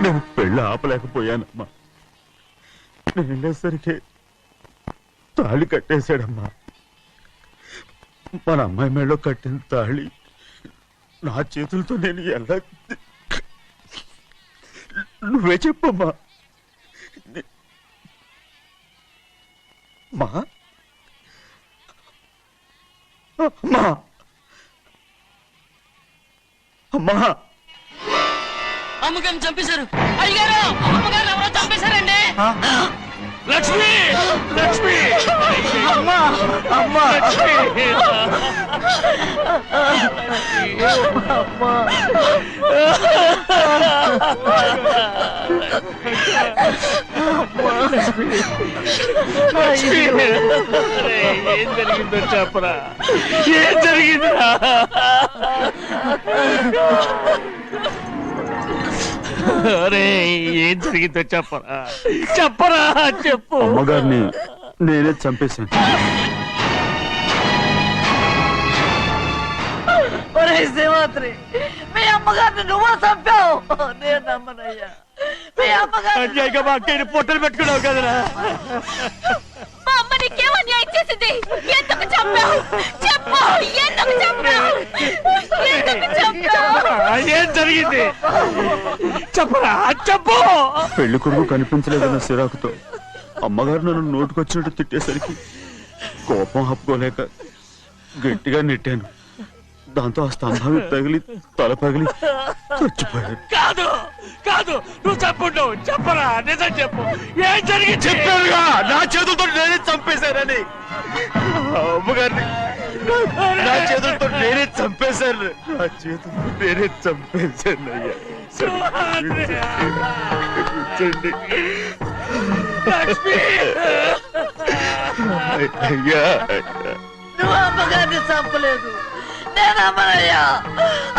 నేను పెళ్ళి ఆపలేకపోయానమ్మా. నేను వెళ్ళేసరికి తాళి కట్టేశాడమ్మా. మన అమ్మాయి మేడలో కట్టిన తాళి నా చేతులతో నేను ఎలా... నువ్వే చెప్పమ్మా. మా అమ్మా అమ్మా అమ్మగారిని చంపేశారు. అయ్యారు అమ్మగారిని ఎవరో చంపేశారండి. లక్ష్మి లక్ష్మి అమ్మా అమ్మా ఏం జరిగిందో చెప్పరా? ఏం జరిగిందిరా? అరే ఏం జరిగిందో చెప్పరా? చెప్పరా చెప్పు. అమ్మగారిని నేనే చంపేశాను. శివాత్రి, మీ అమ్మగారిని నువ్వు చంపావు. నేను నమ్మనయ్యా. మీ అమ్మగారు మా అక్కని పొట్టలు పెట్టుకున్నావు కదరా? మా అమ్మ నీకేం అన్యాయం చేసింది? ఎందుకు చంపావు? చెప్పు, ఎందుకు చంపావు? ఎందుకు చంపావు? ఏం జరిగింది చెప్పరా? చెప్పు. పెళ్లి కొడుకు కనిపించలేదన్న సిరాకుతో అమ్మగారు నన్ను నోటుకొచ్చినట్టు తిట్టేసరికి కోపం ఆపుకోలేక గట్టిగా నెట్టాను. దాంతో ఆ స్తంభం తగిలి తల పగిలి చచ్చిపోయాడు. కాదు కాదు, నువ్వు చంపుంటావు. చెప్పరా, నిజం చెప్పు. ఏం జరిగింది? చెప్పానుగా, నా చేతులతో నేనే చంపేశానని. అమ్మగారిని నా చేతులతో నేనే చంపేశాను. నా చేతులతో నేనే చంపేశాను. అయ్యా, నువ్వు అమ్మగారిని చంపలేదు. నేను అమ్మనయ్యా.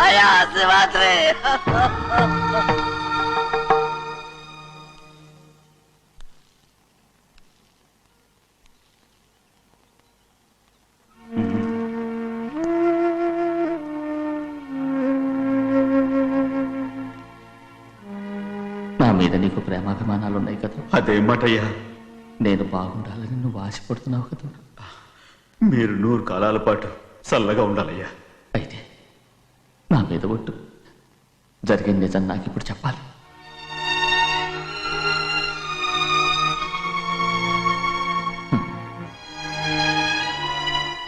అయ్యా శివాత్రి. నా మీద నీకు ప్రేమాభిమానాలున్నాయి కదా. అదేమాటయ్యా? నేను బాగుండాలని నువ్వు ఆశపడుతున్నావు కదా. మీరు 100 కాలాల పాటు చల్లగా ఉండాలయ్యా. అయితే నా మీద ఒట్టు. జరిగిన నిజం నాకు ఇప్పుడు చెప్పాలి.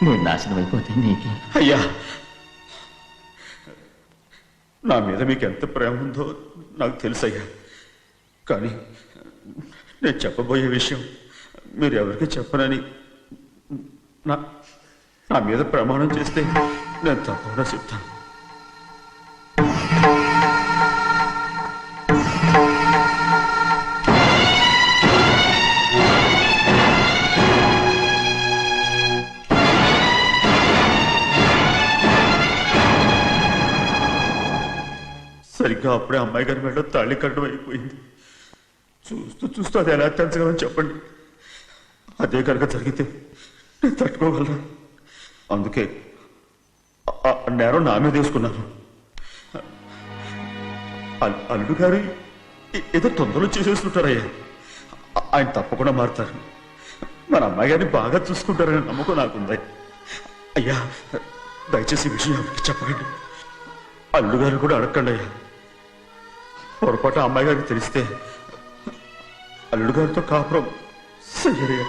నేను నాశనం అయిపోతే నీకే. అయ్యా, నా మీద మీకు ఎంత ప్రేమ ఉందో నాకు తెలుసయ్యా. కానీ నేను చెప్పబోయే విషయం మీరు ఎవరికి చెప్పనని నా మీద ప్రమాణం చేస్తే నేను తప్పకుండా చెప్తాను. సరిగ్గా అప్పుడే అమ్మాయి గారి మెడలో తాళి కట్టడం అయిపోయింది. చూస్తూ చూస్తూ అది ఎలా తెంచగలని చెప్పండి. అదే కనుక జరిగితే నేను తట్టుకోగలను. అందుకే నేరం నా మీద తీసుకున్నాను. అల్లుడు గారు ఏదో తొందరలో చేసేస్తుంటారయ్యా. ఆయన తప్పకుండా మారుతారు. మన అమ్మాయి గారిని బాగా చూసుకుంటారనే నమ్మకం నాకుంది. అయ్యా, దయచేసి ఈ విషయం ఎవరికి చెప్పకండి. అల్లుడు గారు కూడా అడగండి అయ్యా. పొరపాటు అమ్మాయి గారికి తెలిస్తే అల్లుడు గారితో కాపురం సయ్యయ్యా.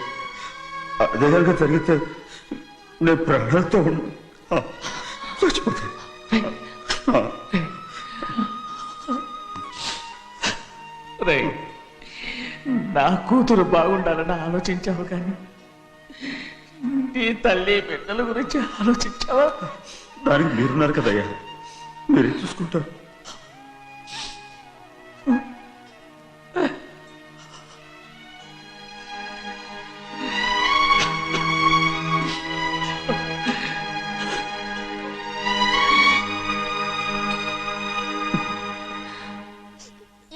అదే కనుక జరిగితే నేను ప్రాణాలతో చచ్చిపోతాను. రే, నా కూతురు బాగుండాలని ఆలోచించావు కానీ నీ తల్లి బిడ్డల గురించి ఆలోచించావా? దానికి మీరున్నారు కదయ్యా, మీరే చూసుకుంటారు.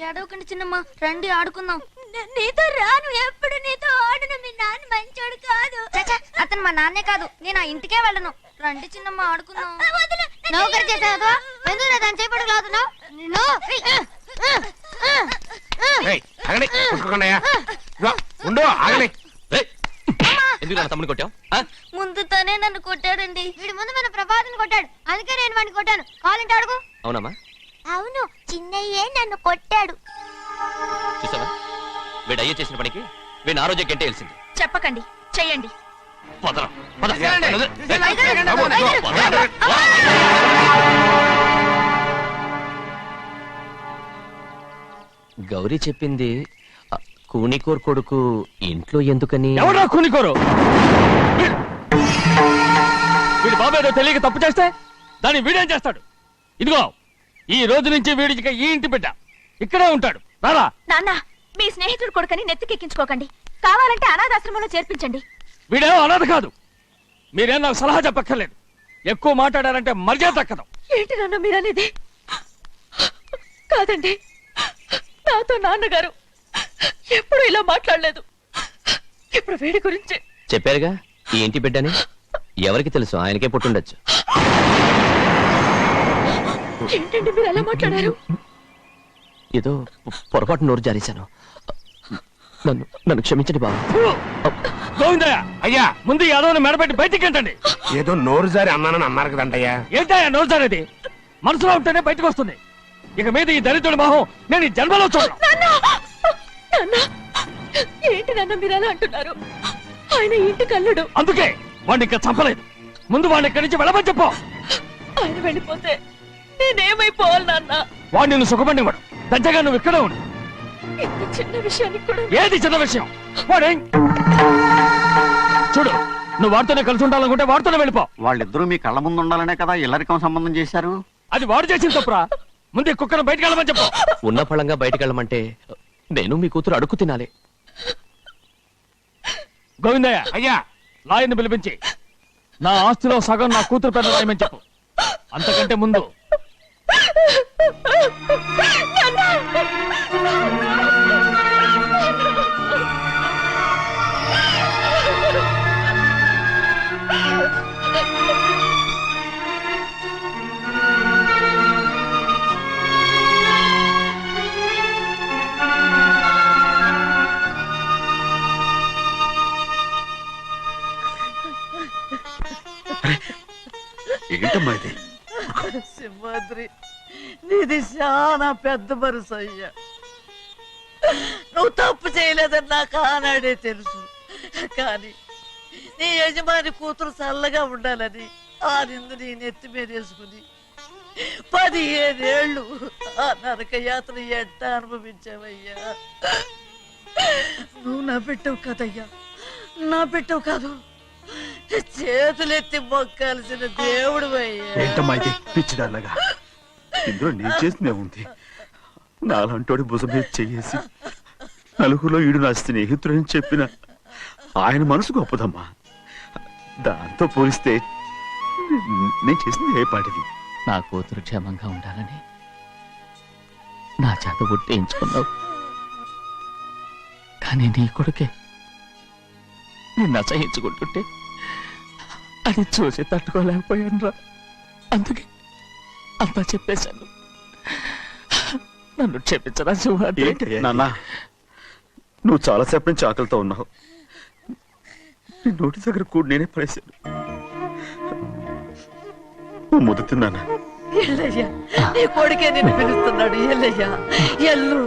ఏడవకండి చిన్నమ్మ, రండి ఆడుకుందాం. నీతో రాను, ఎప్పుడు నీతో ఆడను. మీ నాన్న మంచోడు కాదు. అతను మా నాన్నే కాదు, నేను ఆ ఇంటికే వెళ్ళను. రండి చిన్నమ్మ ఆడుకుందాం. నౌకరు చేసావు ఎందుకు దాని చేపడు లాదున్నావు? మాట్లాడుకోకండి ఉండు ఆగలే ఎందుకు నా తమ్ముని కొట్టావు ముందు తనే నన్ను కొట్టాడండి. వీడి ముందు మన ప్రభాతం కొట్టాడు, అందుకే నేను వాడిని కొట్టాను. కావాలంటే అడుగు. అవునమ్మా అవును, చిన్నయ్యే నన్ను కొట్టాడు. చూసావా వీడు అయ్యే చేసిన పనికి వీడిని ఆ రోజే గంటే తెలిసింది. చెప్పకండి, చెయ్యండి. పదరా, పద. గౌరీ చెప్పింది కూనికోర్ కొడుకు ఇంట్లో ఎందుకని. ఎవరా కూనికోరు? వీడి బాబు ఏదో తెలియక తప్పు చేస్తే దాన్ని వీడేం చేస్తాడు? ఇదిగో ఈ రోజు నుంచి వీడికి ఈ ఇంటి బిడ్డ ఇక్కడే ఉంటాడు. రారా. నాన్న, మీ స్నేహితుడు కొడుకని నెత్తికెక్కించుకోకండి. కావాలంటే అనాథాశ్రమంలో చేర్పించండి. వీడేమో అనాథ కాదు. మీరేం నాకు సలహా చెప్పక్కర్లేదు. ఎక్కువ మాట్లాడారంటే మర్యాద దక్కదు. ఏంటి నాన్న మీరనేది? కాదండి, నాతో నాన్నగారు ఎప్పుడు ఇలా మాట్లాడలేదు. ఇప్పుడు వీడి గురించి చెప్పారుగా ఈ ఇంటి బిడ్డని. ఎవరికి తెలుసు, ఆయనకే పుట్టుండొచ్చు. ఏంటండి మీరు ఎలా మాట్లాడారు? ఏదో పొరపాటు నోరు జారేశాను. నన్ను నన్ను క్షమించండి బాబు. గోవిందయ్య, అయ్యా ముందు ఈ అదోని మెడబెట్టి బయటికి ఏంటండి? ఏదో నోరు జారి అన్నానని అన్నారు కదంటయ్యా. ఏంటయ్యా నోరు జారేది? మనసులో ఉంటేనే బయటకు వస్తుంది. ఇక మీద ఈ దరిద్రుడి మొహం నేను ఈ జన్మలో చూడను. ఏంటి నాన్న మీరు ఎలా అంటున్నారు? ఆయన ఇంటి కల్లుడు. అందుకే వాడిని ఇంకా చంపలేదు. ముందు వాడిని ఇక్కడి నుంచి వెళ్ళమని చెప్పు. ఆయన వెళ్ళిపోతే నేనేమైపోవాలి నాన్న? వాడిని నువ్వు సుఖపడివాడు. దచ్చగా నువ్వు ఇక్కడే ఉండు. ఇంత చిన్న విషయానికి కూడా ఏది చిన్న విషయం? వాడేం చూడు, నువ్వు వాడితోనే కలిసి ఉండాలనుకుంటే వాడితోనే వెళ్ళిపో. వాళ్ళిద్దరూ మీ కళ్ళ ముందు ఉండాలనే కదా ఇల్లరికం సంబంధం చేశారు. అది వాడు చేసిన తప్పురా. ముందు ఈ కుక్కను బయటకు వెళ్ళమని చెప్పు. ఉన్న ఫలంగా బయటకు వెళ్ళమంటే నేను మీ కూతురు అడుగు తినాలి. గోవిందయ్య, అయ్యా లాయర్ని పిలిపించి నా ఆస్తిలో సగం నా కూతురు పెద్ద రాయమని చెప్పు. అంతకంటే ముందు ఏంటమ్మా ఇది? సింహాద్రి, నీది చాలా పెద్ద మనసు అయ్యా. నువ్వు తప్పు చేయలేదని నాకు ఆనాడే తెలుసు. కానీ నీ యజమాని కూతురు చల్లగా ఉండాలని ఆ నిందు నీ నెత్తి మీద వేసుకుని 15 ఏళ్ళు ఆ నరక యాత్ర ఎట్ట అనుభవించావయ్యా. నువ్వు నా పెట్టవు కదయ్యా, నా పెట్టవు కాదు, చేతులెత్తి మొక్కాల్సిన దేవుడు అయ్యా. ఏంటమ్మా ఇది పిచ్చిదారులాగా? ఇందులో నేను చేసినే ఉంది. నాలంటోడి భుజం మీద చెయ్యేసి నలుగురిలో ఈడు నా స్నేహితుడని చెప్పిన ఆయన మనసు గొప్పదమ్మా. దాంతో పోలిస్తే నేను చేసింది ఏ పాటిది? నా కూతురు క్షేమంగా ఉండాలని నా చేత గుర్తించుకున్నావు. కానీ నీ కొడుకే నిన్ను అసహించుకుంటుంటే అది చూసి తట్టుకోలేకపోయాను రా. అందుకే అంతా చెప్పేశాను. నన్ను క్షమించరా సింహాద్రి. నాన్న, నువ్వు చాలాసేపు నుంచి ఆకలితో ఉన్నావు. నీ నోటి దగ్గర కూడా నేనే పడేశాను. నువ్వు ముద్ద తిన్నానా? ఎల్లయ్యా, నీ కొడుకే నిన్ను పిలుస్తున్నాడు. ఎల్లయ్యా, ఎల్లు.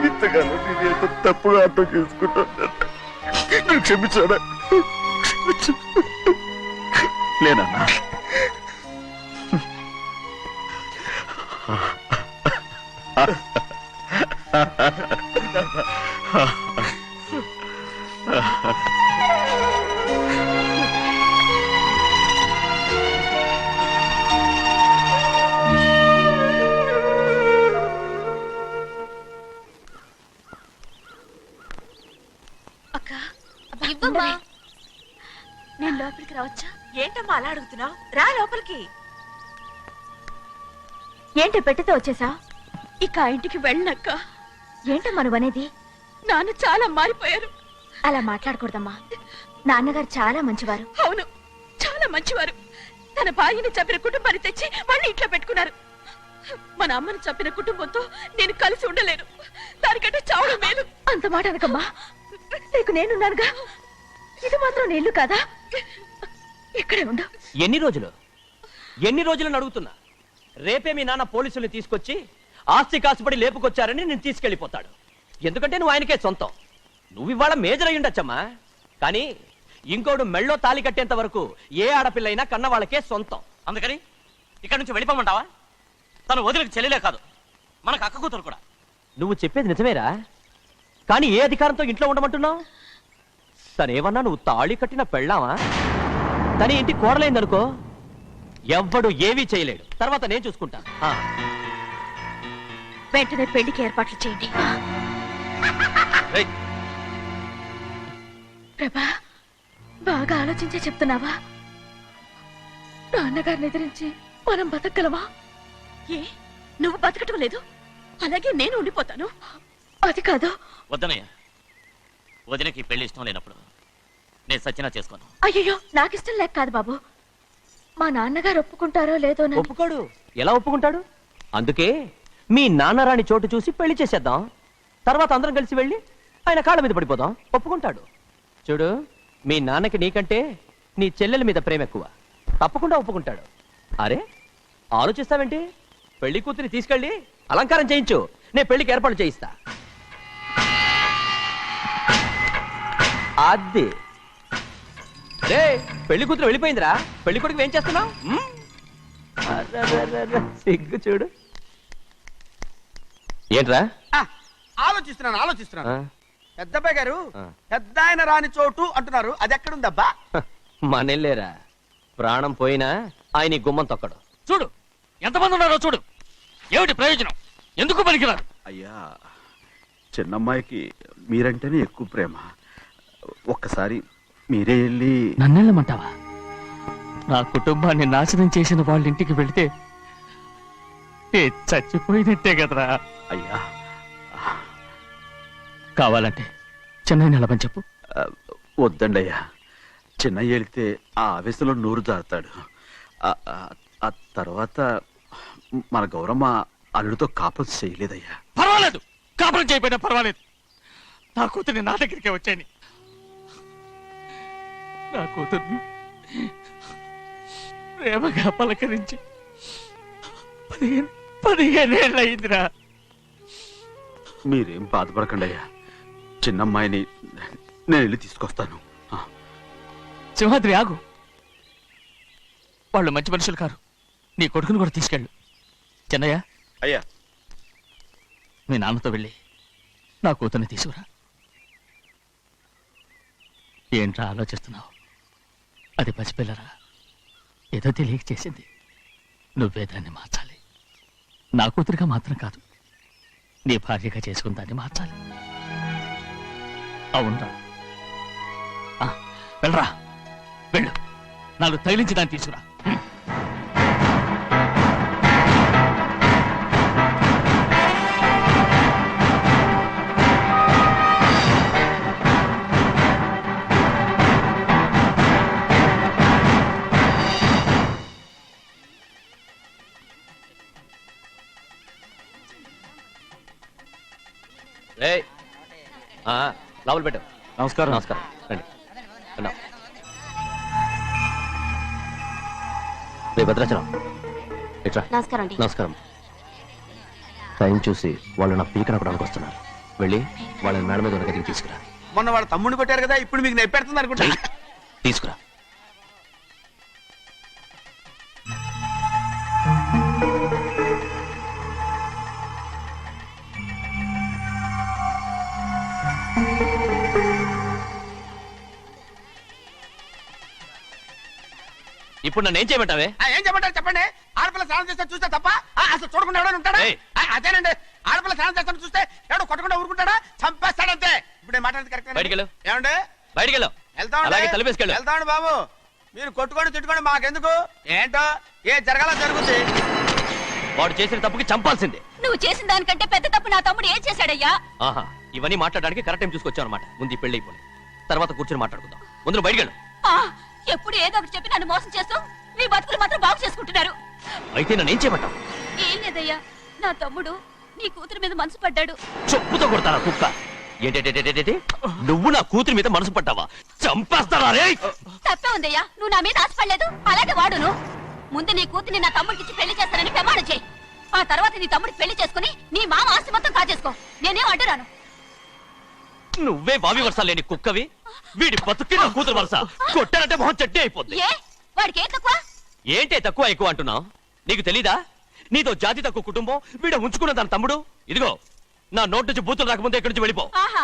ఇంతకాలం నేను ఎంత తప్పుగా అర్థం చేసుకుంటాను. నువ్వు క్షమించాడా? లేనన్నా, ఉండవే. నేను లోపలికి రావచ్చా? ఏంటమ్మా అలా అడుగుతున్నావు? రా లోపలికి. ఏంటి పెట్టితే వచ్చేసా? ఇక ఆ ఇంటికి వెళ్ళనక్క. ఏంటమ్మా నువ్వు అనేది? నాన్న చాలా మారిపోయారు. అలా మాట్లాడకూడదమ్మా. నాన్నగారు చాలా మంచివారు. అవును, చాలా మంచివారు. తన భార్యని చంపిన కుటుంబాన్ని తెచ్చి మళ్ళీ ఇంట్లో పెట్టుకున్నారు. మన అమ్మని చంపిన కుటుంబంతో నేను కలిసి ఉండలేను. దానికంటే చావడం మేలు. అంత మాట అనకమ్మా. నీకు నేనున్నానుగా. ఇది మాత్రం నీ ఇల్లు కాదా? ఇక్కడే ఉండు. ఎన్ని రోజులను అడుగుతున్నా. రేపే మీ నాన్న పోలీసుల్ని తీసుకొచ్చి ఆస్తి కాసుపడి లేపుకొచ్చారని నేను తీసుకెళ్లిపోతాడు. ఎందుకంటే నువ్వు ఆయనకే సొంతం. నువ్వు ఇవాళ మేజర్ అయి ఉండొచ్చమ్మా, కానీ ఇంకోడు మెళ్ళో తాళి కట్టేంత వరకు ఏ ఆడపిల్లైనా కన్న వాళ్ళకే సొంతం. అందుకని ఇక్కడ నుంచి వెళ్ళిపోమంటావా? తను వదిలికి చెల్లెలే కాదు, మనకు అక్క కూతురు కూడా. నువ్వు చెప్పేది నిజమేరా, కానీ ఏ అధికారంతో ఇంట్లో ఉండమంటున్నావు? తనేమన్నా నువ్వు తాళి కట్టిన పెళ్ళావా? తన ఇంటి కోడలైందనుకో, ఎవ్వడు ఏవీ చేయలేడు. తర్వాత నేను చూసుకుంటా. వెంటనే పెళ్లికి ఏర్పాట్లు చేయండి. ప్రభా, బాగా ఆలోచించే చెప్తున్నావా? నాన్నగారిని ఎదిరించి మనం బతకగలవా? ఏ, నువ్వు బతకటం లేదు, అలాగే నేను ఉండిపోతాను. అది కాదు. వద్దనయ్య, వదినకి పెళ్లి ఇష్టం లేనప్పుడు నేను సచ్చినా చేసుకోను. అయ్యో, నాకిష్టం లేక కాదు బాబు. మా నాన్నగారు ఒప్పుకుంటారో లేదో. ఒప్పుకోడు. ఎలా ఒప్పుకుంటాడు? అందుకే మీ నాన్నరాని చోటు చూసి పెళ్లి చేసేద్దాం. తర్వాత అందరం కలిసి వెళ్ళి ఆయన కాళ్ళ మీద పడిపోదాం. ఒప్పుకుంటాడు. చూడు, మీ నాన్నకి నీకంటే నీ చెల్లెల మీద ప్రేమ ఎక్కువ. తప్పకుండా ఒప్పుకుంటాడు. అరే, ఆలోచిస్తావేంటి? పెళ్లి కూతురి తీసుకెళ్ళి అలంకారం చేయించు, నేను పెళ్లికి ఏర్పాటు చేయిస్తా. అది రే, పెళ్లి కూతురు వెళ్ళిపోయిందిరా. పెళ్లి కొడుకు ఏం చేస్తున్నావు? సిగ్గు చూడు. ఏంట్రా? ఆలోచిస్తున్నాను. పెద్దబ్బాయి గారు, పెద్ద ఆయన రాని చోటు అంటున్నారు, అది ఎక్కడుందబ్బా? మనెళ్ళేరా. ప్రాణం పోయినా ఆయన ఈ గుమ్మం తొక్కడు. చూడు ఎంతమంది ఉన్నారో చూడు. ఏమిటి ప్రయోజనం? ఎందుకు పనికిరారు? అయ్యా, చిన్నమ్మాయికి మీరంటేనే ఎక్కువ ప్రేమ. ఒక్కసారి మీరే వెళ్ళి. నన్నెళ్ళమంటావా? నా కుటుంబాన్ని నాశనం చేసిన వాళ్ళ ఇంటికి వెళితే చచ్చిపోయినట్టే కదరా. అయ్యా, కావాలంటే చెన్నై నిలబని చెప్పు. వద్దండి అయ్యా. చిన్నయ్య వెళితే ఆ ఆవేశంలో నోరు జారుతాడు. ఆ తర్వాత మన గౌరమ్మ అల్లుడితో కాపురం చేయలేదయ్యా. పర్వాలేదు, కాపురం చేయకపోయినా పర్వాలేదు. నా కూతుర్ని నా దగ్గరికే వచ్చాయని. నా కూతుర్ని ప్రేమగా పలకరించి 15 ఏళ్ళు అయిందిరా. మీరేం బాధపడకండి అయ్యా. చిన్నమ్మాయిని నేను వెళ్ళి తీసుకొస్తాను. సింహాద్రి, ఆగు. వాళ్ళు మంచి మనుషులు కారు. నీ కొడుకుని కూడా తీసుకెళ్ళు. చెన్నయ్య, అయ్యా, మీ నాన్నతో వెళ్ళి నా కూతుర్ని తీసుకురా. ఏంట్రా ఆలోచిస్తున్నావు? అది పసిపిల్లరా, ఏదో తెలియక చేసింది. నువ్వే దాన్ని మార్చాలి. నా కూతురిగా మాత్రం కాదు, నీ భార్యగా చేసుకుని దాన్ని మార్చాలి. అవునరా? వెళ్ళరా, వెళ్ళు. నాలుగు తగిలించి దాన్ని తీసుకురా. లోపల పెట్టు. నమస్కారం. నమస్కారం. రండి. రే భద్రాచలం, ఇట్రా. నమస్కారం అండి. నమస్కారం. టైం చూసి వాళ్ళు నా పీకన కూడా వస్తున్నారు. వెళ్ళి వాళ్ళని మేడ మీద ఉన్న గదికి తీసుకురా. మొన్న వాళ్ళ తమ్ముడిని కొట్టారు కదా, ఇప్పుడు మీకు నెప్పెడుతుంది అనుకుంటా. తీసుకురా. ఇప్పుడు నన్ను ఏం చేయమంటావే? ఏం చెప్పంటారు చెప్పండి. ఆడపిల్ల స్నానం చేస్తే చూస్తే తప్ప అసలు చూడకుండా ఎవడైనా ఉంటాడా? అదేనండి, ఆడపిల్ల స్నానం చేస్తాను చూస్తే ఎవడో కొట్టకుండా ఊరుకుంటాడా? చంపేస్తాడంతే. ఇప్పుడు మాట్లాడేది కరెక్ట్. బయటికి వెళ్ళు. ఏమండి? బయటికి వెళ్ళు. అలాగే తలపేసుకెళ్ళు. వెళ్తామండి బాబు. మీరు కొట్టుకొని తిట్టుకొని మాకెందుకు? ఏంటో ఏ జరగాల జరుగుతుంది. వాడు చేసిన తప్పుకి చంపాల్సిందే. నువ్వు చేసిన దానికంటే పెద్ద తప్పు నా తమ్ముడు ఏం చేశాడయ్యా? ఆహా, ఇవన్నీ మాట్లాడడానికి కరెక్ట్ టైం చూసుకొచ్చావు అనమాట. ముందు ఈ పెళ్లి అయిపోయి తర్వాత కూర్చొని మాట్లాడుకుందాం. ముందు నువ్వు బయటికి వెళ్ళు. ఎప్పుడు ఏదో ఒకటి చెప్పి నన్ను మోసం చేస్తూ మీ బతుకులు మాత్రం బాగు చేసుకుంటున్నారు. అయితే నన్ను ఏం చేయమంటావు? ఏం లేదయ్యా, నా తమ్ముడు నీ కూతురు మీద మనసు పడ్డాడు. చెప్పుతో కొడతారా కుక్క? ఏంటంటే నువ్వు నా కూతురి మీద మనసు పడ్డావా? చంపేస్తారా రే? తప్పే ఉందయ్యా, నువ్వు నా మీద ఆశపడలేదు, అలాగే వాడును. ముందు నీ కూతుర్ని నా తమ్ముడికి పెళ్లి చేస్తానని ప్రమాణం చేయి. ఆ తర్వాత నీ తమ్ముడికి పెళ్లి చేసుకుని నీ మామ ఆస్తి మొత్తం కాజేసుకో. నేనేం అడ్డురాను. నువ్వే బావి వరుస లేని కుక్కవి. వీడి బతుక్కి నా కూతురు వరుస. కొట్టానంటే మొహం చెట్టే అయిపోద్ది. ఏ వాడికి ఏం తక్కువ? ఏంటే తక్కువ ఎక్కువ అంటున్నావు? నీకు తెలీదా? నీతో జాతి తక్కువ కుటుంబం వీడ ఉంచుకున్న దాని తమ్ముడు. ఇదిగో నా నోటి నుంచి బూతులు రాకముందే ఇక్కడి నుంచి వెళ్ళిపో. ఆహా,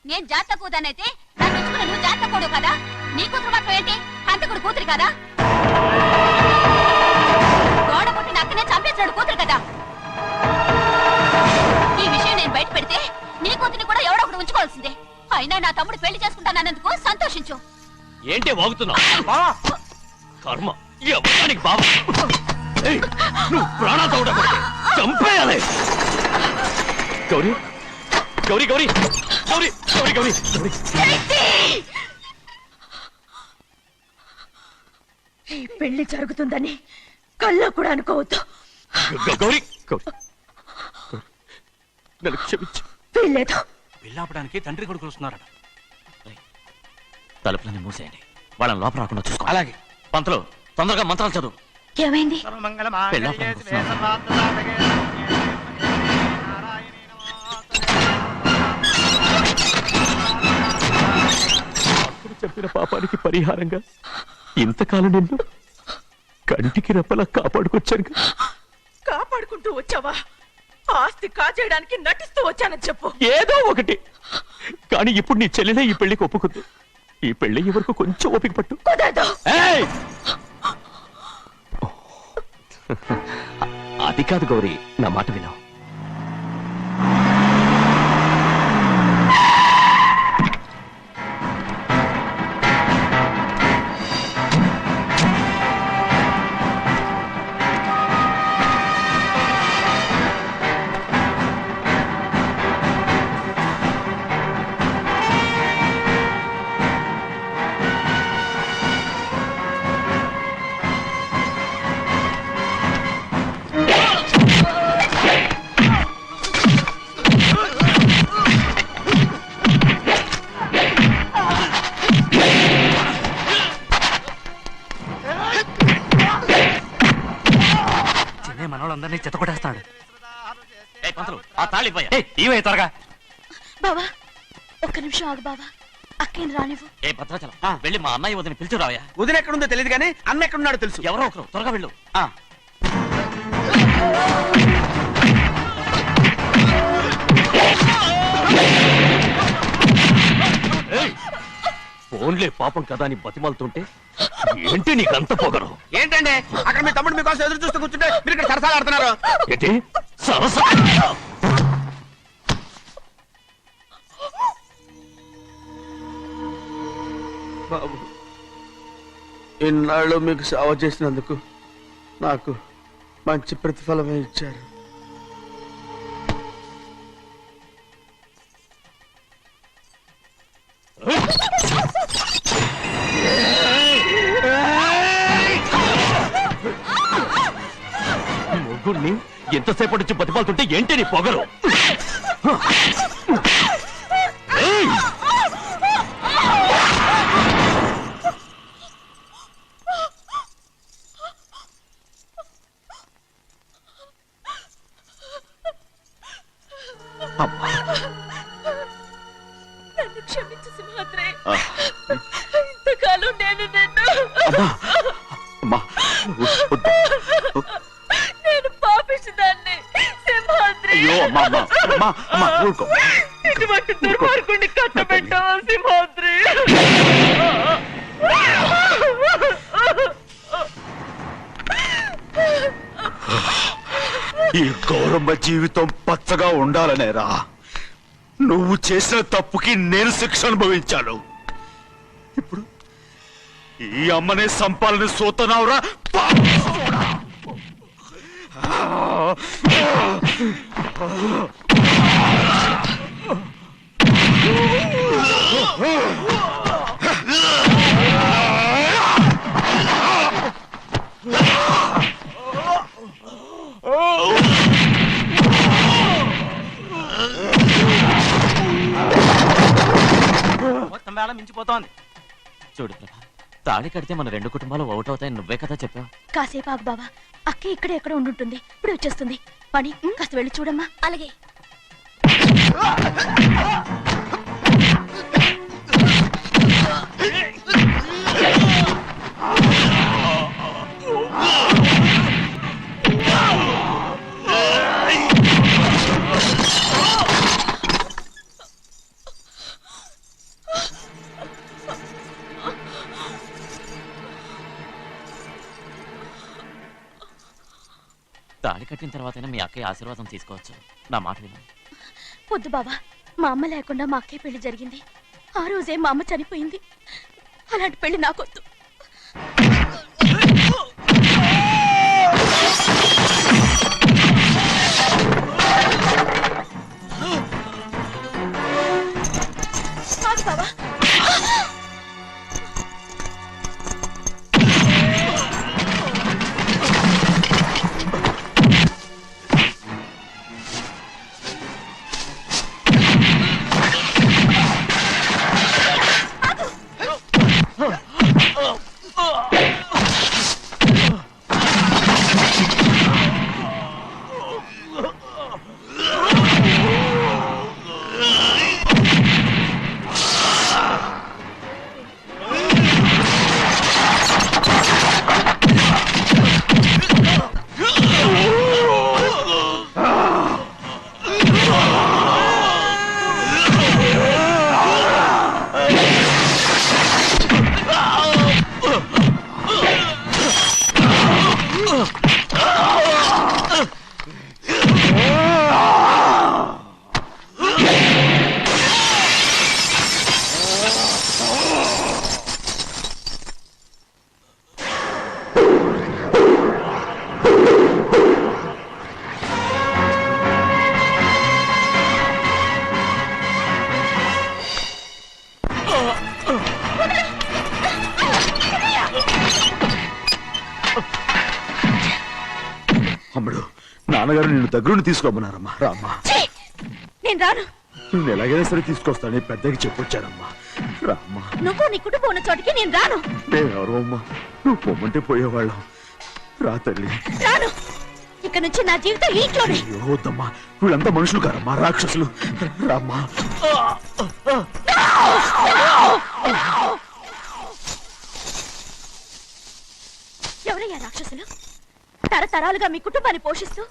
నేను జాత తక్కువదానైతే నన్ను ఉంచుకున్న నువ్వు జాత తక్కువ కదా? నీ కూతురు మాత్రం ఏంటి? హంతకుడు కూతురు కదా? గోడ పుట్టిన అక్కనే చంపేశాడు కూతురు కదా? ఈ విషయం నేను బయట పెడితే నీ కూతురిని కూడా ఎవడో ఒకడు ఉంచుకోవాల్సిందే. అయినా నా తమ్ముడు పెళ్లి చేసుకుంటానన్నందుకు సంతోషించు. ఏంటే వాగుతున్నావు? కర్మ ఎవరికి బాబా. నువ్వు ప్రాణాలతో ఉండకూడదు, చంపేయాలి. గౌరీ గౌరీ గౌరీ గౌరీ గౌరీ గౌరీ ఈ పెళ్లి జరుగుతుందని కళ్ళ కూడా అనుకోవద్దు. గౌరీ గౌరీ నన్ను క్షమించు. వీల్లేదు. పెళ్ళాపడానికి తండ్రి కొడుకులు వస్తున్నారట. తలుపులని మూసేయండి, వాళ్ళని లోపల రాకుండా చూసుకో. అలాగే. పంతులు తొందరగా మంత్రాలు చదువు. ఏమైంది? అప్పుడు చెప్పిన పాపానికి పరిహారంగా ఇంతకాలం నిన్ను కంటికి రెప్పలా కాపాడుకొచ్చాను. కాపాడుకుంటూ వచ్చావా? ఆస్తి కాజేయడానికి నటిస్తూ వచ్చానని చెప్పు. ఏదో ఒకటి. కానీ ఇప్పుడు నీ చెల్లెలే ఈ పెళ్లికి ఒప్పుకుంది. ఈ పెళ్లి వరకు కొంచెం ఓపిక పట్టు. కుదరదు. ఏయ్! అది కాదు గౌరీ, నా మాట విను. మనోళ్ళందరినీ చెత్తకొట్టేస్తాడు. పంతులు ఆ తాళిపోయా ఇవే త్వరగా. బావా ఒక్క నిమిషం ఆగు బావా, అక్కేం రానివ్వు. ఏ భద్రాచలం వెళ్ళి మా అన్నయ్య వదిన పిలిచిరావయ్యా. వదిన ఎక్కడుందో తెలియదు కానీ అన్న ఎక్కడున్నాడో తెలుసు. ఎవరో ఒకరు త్వరగా వెళ్ళు. ఫోన్లే పాపం కదా అని బతిమాలుతుంటే ఏంటి నీకంత పొగరు? ఏంటండి అక్కడ మీ తమ్ముడు మీకోసం ఎదురు చూస్తూ కూర్చుంటే మీరు ఇక్కడ సరసాలు ఆడుతున్నారు. ఏంటి సరసా? బాబు, ఇన్నాళ్ళు మీకు సేవ చేసినందుకు నాకు మంచి ప్రతిఫలమే ఇచ్చారు. ముగ్గురిని ఎంతసేపటి నుంచి బతిమాలుతుంటే ఏంటి నీ పొగరు? నన్ను క్షమించు సింహాద్రి. ఇంతకాలం నేను నిన్ను నేను పాపించదాన్ని సింహాద్రి. ఇటువంటి దుర్మార్గుడిని కట్టబెట్టావా సింహాద్రి? ఈ గౌరమ్మ జీవితం పచ్చగా ఉండాలనేరా నువ్వు చేసిన తప్పుకి నేను శిక్ష అనుభవించాను. ఇప్పుడు ఈ అమ్మనే సంపాలని సోతనావురా మొత్తం వేళ మించిపోతోంది. చూడు ప్రభా, తాళి కడితే మన రెండు కుటుంబాలు ఒకటవుతాయని నువ్వే కదా చెప్పావు. కాసేపు ఆగు బావా, అక్క ఇక్కడే ఎక్కడ ఉండుంటుంది, ఇప్పుడు వచ్చేస్తుంది. పని కాస్త వెళ్ళి చూడమ్మా. అలాగే. తాళి కట్టిన తర్వాతైనా మీ అక్కయ్య ఆశీర్వాదం తీసుకోవచ్చు. నా మాట విను. వద్దు బావా, మా అమ్మ లేకుండా మా అక్కే పెళ్లి జరిగింది. ఆ రోజే మా అమ్మ చనిపోయింది. అలాంటి పెళ్లి నాకొద్దు. కాదు బావా, అమ్ముడు, నాన్నగారు నిన్ను దగ్గరుండి తీసుకోమన్నారమ్మా. రామ్మా. నేను రాను. నువ్వు ఎలాగైనా సరే తీసుకొస్తానని పెద్దకి చెప్పొచ్చానమ్మా. రామ్మా. నువ్వు నీ కుటుంబం ఉన్న చోటికి నేను రాను. మేమెవరో అమ్మా, నువ్వు పొమ్మంటే పోయేవాళ్ళం. రా తల్లి. రాను. ఇక నుంచి నా జీవితం ఈ ఇంట్లోనే. అయ్యో వద్దమ్మా, వీళ్ళంతా మనుషులు కారమ్మా, రాక్షసులు. రామ్మా. ఎవరయ్యా రాక్షసులు? తరతరాలుగా మీ కుటుంబాన్ని పోషిస్తూ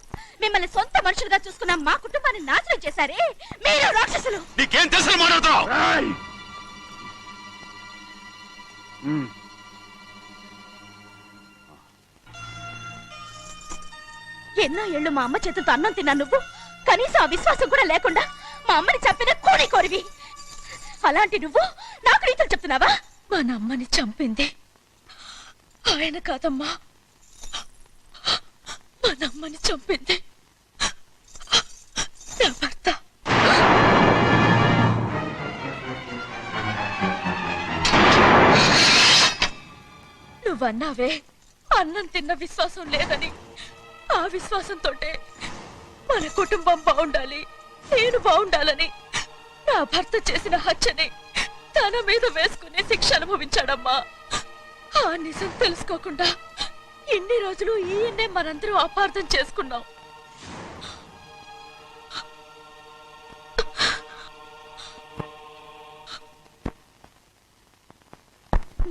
మిమ్మల్ని సొంత మనుషులుగా చూసుకున్న మా కుటుంబాన్ని నాశనం చేశారే మీరు రాక్షసులు. నీకేం తెలుసు మాట్లాడుతున్నావు? ఎన్నో ఏళ్ళు మా అమ్మ చేతులతో అన్నం తిన్నా నువ్వు కనీసం ఆ విశ్వాసం కూడా లేకుండా మా అమ్మని చంపిన కూని కోరివి. అలాంటి నువ్వు నాకు రీతులు చెప్తున్నావా? మన అమ్మని చంపింది ఆయన కాదమ్మా, మన అమ్మని చంపింది నా భర్త. నువ్వన్నావే అన్నం తిన్న విశ్వాసం లేదని. ఆ విశ్వాసంతోటే మన కుటుంబం బాగుండాలి, నేను బాగుండాలని నా భర్త చేసిన హత్యని తన మీద వేసుకునే శిక్ష అనుభవించాడమ్మా. ఆ నిజం తెలుసుకోకుండా ఇన్ని రోజులు ఈయన్నే మనందరూ అపార్థం చేసుకున్నాం.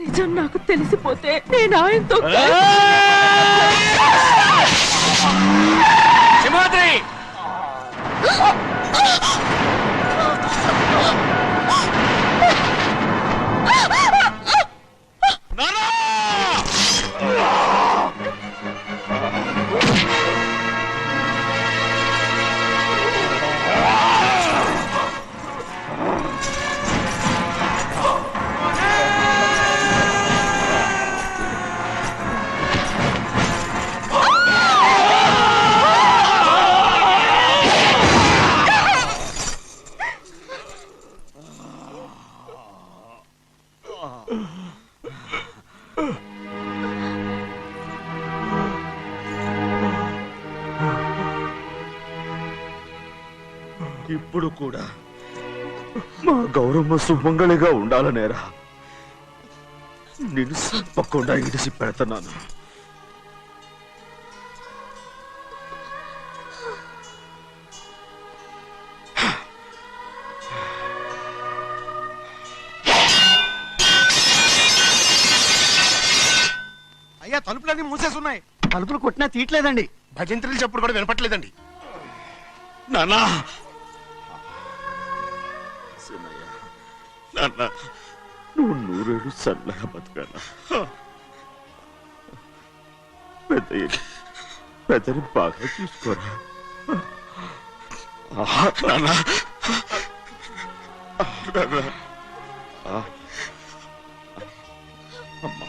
నిజం నాకు తెలిసిపోతే నేను ఆయనతో ఇప్పుడు కూడా మా గౌరమ్మ సుమంగళిగా ఉండాలనేరా నేను తప్పకుండా ఇడిసి పెడుతున్నాను. అయ్యా తలుపులన్నీ మూసేసి ఉన్నాయి. తలుపులు కొట్టినా తీయట్లేదండి. భజంత్రులు చెప్పుడు కూడా వినపట్లేదండి. నాన్నా సినయ్య, నాన్న నువ్వు 100 ఏళ్ళు చల్లగా బతకాలా. పెద్దని బాగా చూసుకోరా నాన్న. అమ్మా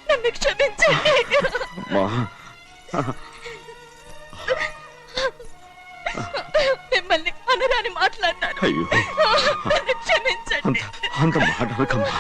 నన్ను క్షమించండి. మిమ్మల్ని అనరాని మాట్లాడినాను. అయ్యో నన్ను క్షమించండి. అంత మాటలకమ్మా.